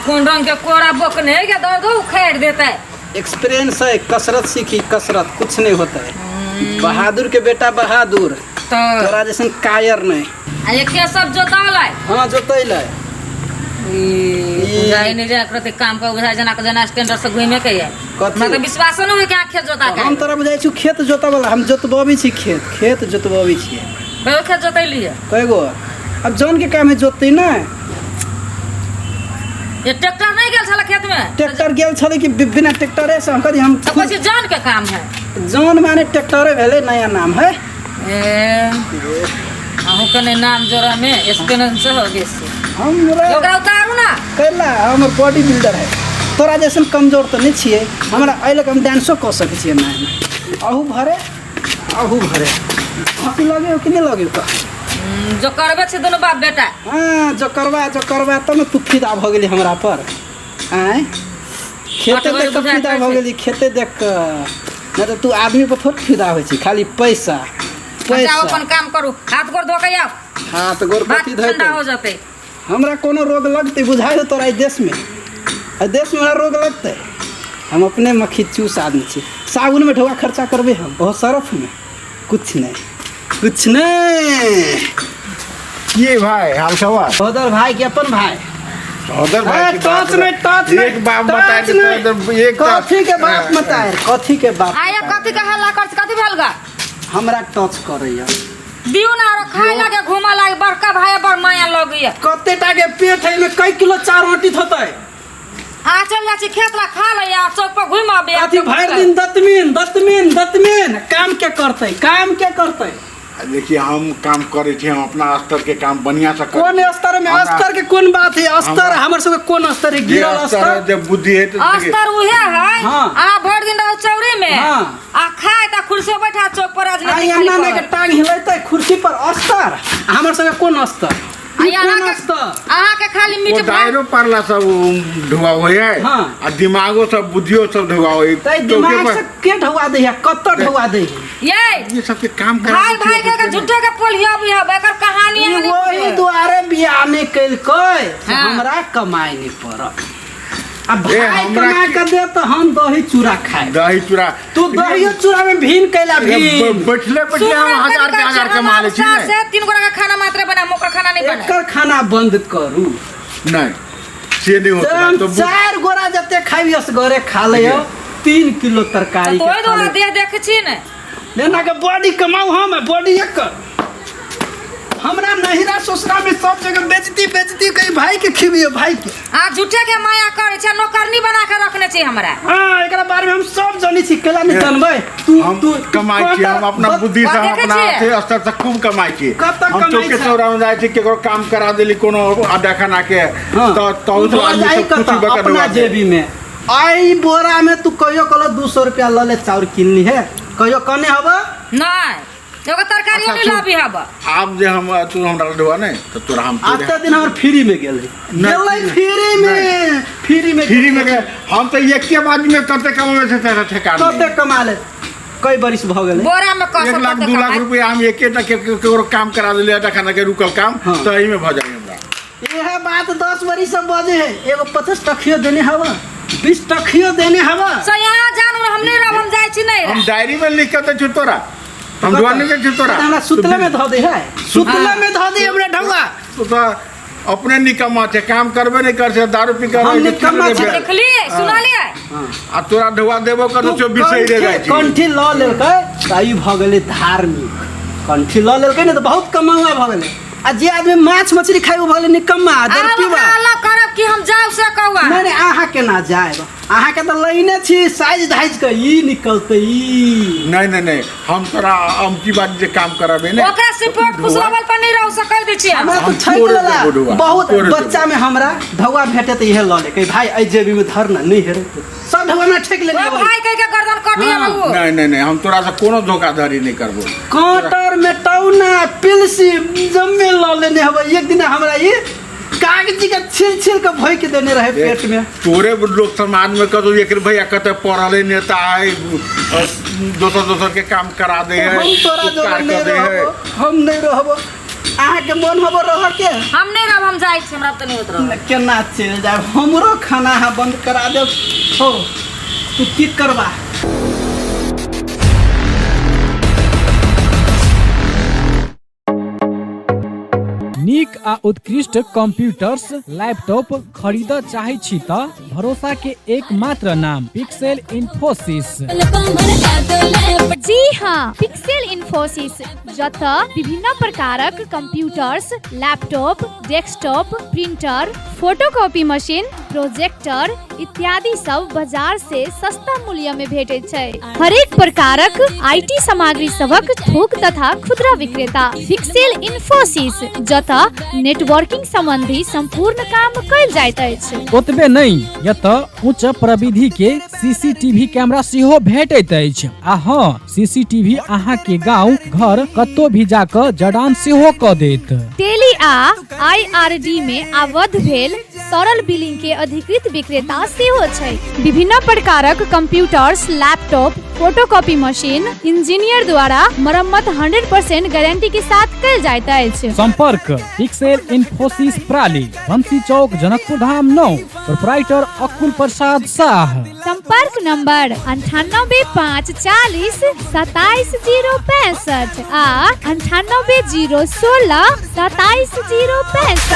कौन रंग के कोरा बोकने के दर्द उखाड़ देता है। एक्सपीरियंस है, कसरत सीखी, कसरत कुछ नहीं होता है। बहादुर के बेटा बहादुर, तो तोरा जैसन कायर नहीं। आ ये के सब जोतावला हाँ जोतैले जाई नहीं जा करते काम का बुझा जना के जना स्टैंडर से घुमे के है। कथी? मतलब विश्वास न हो के खेत जोता के हम तोरा बुझाइ छु खेत जोतावला, हम जोतबबी छी, खेत जोतबबी छियै। कयो खेत जोतैली है कएगो अब जौन के काम है जोतते ना। ये ट्रैक्टर नहीं गेल छला खेत में, ट्रैक्टर गेल छले कि बिना ट्रैक्टरे से हम कही हम तो कुछ जान के काम है। जौन माने ट्रैक्टरे भेले, नया नाम है। ए आहू कने नाम जोरा में एक्सपीरियंस हो गेस हमरा ओकरा उतारू ना कैला हमर बॉडी बिल्डर है। तोरा जैसन कमजोर तो नहीं छिए, हमरा अइले हम डांसो कर सकै छिए। ना आहू भरे हंसी लगे हो कि नहीं लगे का? जो करबे छे दोनों बाप बेटा। हाँ जो करवा तो तू फिदा भ गेली हमरा पर। आय खेते देख के फिदा भ गेली, खेते देख के। नहीं तो तू आदमी पर थोड़ी फिदा होइ छी, खाली पैसा जाओ अपन काम करू, हाथ गोड़ धो के आओ। हाथ गोड़ कथी ठंडा धोते? हो जाते। हमरा कोनो रोग लगते बुझाइ हो तोरा ई देश में? ई देश में हमरा रोग लगते? हम अपने मक्खी चूस आदमी छी। साबुन में ढोआ खर्चा करबे हम, बहुत सरफ में कुछ नहीं। ये भाई हाल खबर सौदर भाई के अपन भाई। उधर भाई की टच में एक बाप बता दे तो एक कथी के बाप बताए, कथी के बाप आया बताए? कथी के हल्ला कर कथी भेल गा? हमरा टच करैया दियो ना रो खाए लागे घुमा लागे बड़का भाई बड़ माया लगैया। कते टा के पेट है में कई किलो चार रोटी थतै। आ चल जा छी खेत ला खा ले या चौक पर घुम आबे। अथी भर दिन दतमीन काम क्या करते? देखिए हम काम करे थे, हम अपना स्तर के काम बढ़िया से कर। कौन स्तर में? स्तर के कौन बात है? स्तर हमर सब कौन स्तर है? गिरल स्तर जब बुद्धि है तो देखिए अस्तर उहे है। हाँ। आ भर दिन रहो चौरी में। हाँ। आ खाए ता कुर्सी पे बैठा चौक पर आई राजनीति अन्ना खाली ने के कर। टांग हिलैते कुर्सी पर अस्तर। हमर सब कौन अस्तर? यहाँ के खाली वो मीठ भात डायरो परला सब ढुआ हुए है। हाँ। और दिमागो सब बुद्धियो सब ढुआ हुए तै दिमाग से के ढुआ दे है? कत्त ढुआ दे है? ये सब के काम कर भाई के झूठे के पोलिया भी है एकर कहानी है। वही द्वारे बियाह नहीं कैलकै, हाँ। हमरा कमाई नहीं पड़त। अब ए, भाई हमरा कमा के दे तो हम दही चूड़ा खाए। दही चूड़ा तू दही चूड़ा में भीन कैला भीन? बैठले हम हजार के हजार कमा ले छी नहीं। से 3 गोरा का खाना मात्र बना, मोकर खाना नहीं बना। एकर खाना बंद करू। नहीं से नहीं होता तो 4 गोरा जते खाइयस घरे खा ले 3 किलो तरकारी तो के खा ले। देह देख छी ने लेना के बॉडी कमाऊ, हम बॉडी एक हमरा नहिरा ससुरा में सब जगह बेचती कहीं भाई के खिबियो, भाई के। आ झूठे के माया करे छै, नौकरनी बना के रखने छी हमरा। हां एकरा बारे में हम सब जानी छी, केला नहीं जानबै? हम कमाई छी, हम अपना बुद्धि से हम अपना से स्तर तक खूब कमाई छी। हम चौक के चौरा में जाय छी, केकरो काम करा देली कोनो आधा खाना के तो आदमी सब खुशी बका अपना जेबी में आई बोरा में तू कहियो कलो 200 रुपया ल ले चाउर किन ली है, कहियो कने हबा नहीं एगो तरकारी नहीं लाबी हबा। आप जे हम तू हमरा ढुआ नहीं तो तोरा हम आते दिन हमर फ्री में गेलै फ्री में हम तो एक के बाद में कते कमावे से तेरा ठेकाना कते कमा ले। कई बरिस भ गेलै? बोरा में 1 लाख 2 लाख रुपया हम एक केकरो काम करा देले आधा खाना के रुकल काम तो एही में भ जाई हमरा। यह बात 10 बरिस से बजे है। एगो 50 टकियो देने हवा, 20 टकियो देने हवा। से यहाँ जानू हम नहीं रह, हम जाय छी नहीं हम डायरी में लिख के दे छु तोरा, हम ढुआ नहीं दे छु तोरा। हमरा सुतले में धो दे है, सुतले में धो दे हमरा ढौआ। तो अपने निकम्मा थे, काम करबे नहीं कर से, दारू पी कर हम निकम्मा छे। देख लिए सुना लिए आ तोरा ढुआ देबो कर तो 24 ही रह जाई छी। कंठी ल लेलकै ताई भ गेलै धार्मिक। कंठी ल लेलकै ने तो बहुत कमावा भ गेलै। आ जे आदमी माछ मछली खाइ उ भ गेलै निकम्मा, दरपीवा। अलग करब कि हम जाऊ से कहवा? नहीं अहाँ के ना जाएब, अहाँ के तो लइने छी साइज धाइज के ई निकलतै ई। नहीं हम तोरा हम की बात जे काम कराबे ने ओकरा सिपोर्ट खुशलावल पर नहीं रह सकै दै छी हमरा हम। तो छैक लेला बहुत बच्चा में हमरा ढौआ भेटे त इहे ल ले कहि भाई ए जेबी में धर ना नहीं हेरे सब ढौआ में ठेक ले ओ भाई कह के गर्दन काट दिया बाबू। नहीं हम तोरा से कोनो धोखाधड़ी नहीं करबो। कांटर में टौना पिलसी जम्मे ल लेने हबे। एक दिन हमरा ई कागजी के छिल के भई के देने रहे पेट में। तोरे लोग समाज में कतो एक भैया कते पढ़ले नेता है, दोसर के काम करा दे है, हम तोरा उपकार जगह नहीं कर दे है। रहबो, हम नहीं रहबो। अहाँ के मन हबो रह के हम नहीं रहब, हम जाए छी, हमरा त नहीं होत रह। केना चल जाए हमरो खाना है बंद करा दे। हो तू की करबा? नीक आ उत्कृष्ट कंप्यूटर्स लैपटॉप खरीद चाहे छी त भरोसा के एकमात्र नाम पिक्सेल इन्फोसिस। जी हाँ, पिक्सेल इन्फोसिस जत विभिन्न प्रकारक computers, laptop, desktop, printer, photocopy machine, projector इत्यादि सब बाजार से सस्ता मूल्य में भेटे छै। हरेक प्रकारक आईटी सामग्री सबक थोक तथा खुदरा विक्रेता पिक्सेल इन्फोसिस जत नेटवर्किंग संबंधी संपूर्ण काम कयल जाइत अछि। ओतबे नहीं, यत उच्च प्रविधि के सीसीटीवी कैमरा सेहो भेटैत अछि। आ हाँ, सीसीटीवी अहाँ के गांव घर कतौ भी जाकर जड़ान सेहो क देत। टेली आ आईआरडी में आबद्ध भेल सरल बिलिंग के अधिकृत विक्रेता सेहो छै। विभिन्न प्रकारक computers, laptop, photocopy machine engineer द्वारा मरम्मत 100% गारंटी के साथ कयल जाइत अछि। संपर्क पिक्सेल इन्फोसिस प्राली, बंसी चौक, जनकपुर धाम 9, प्रोप्राइटर अकुल प्रसाद शाह। संपर्क नंबर 9854 27065 आ 9801 27 065।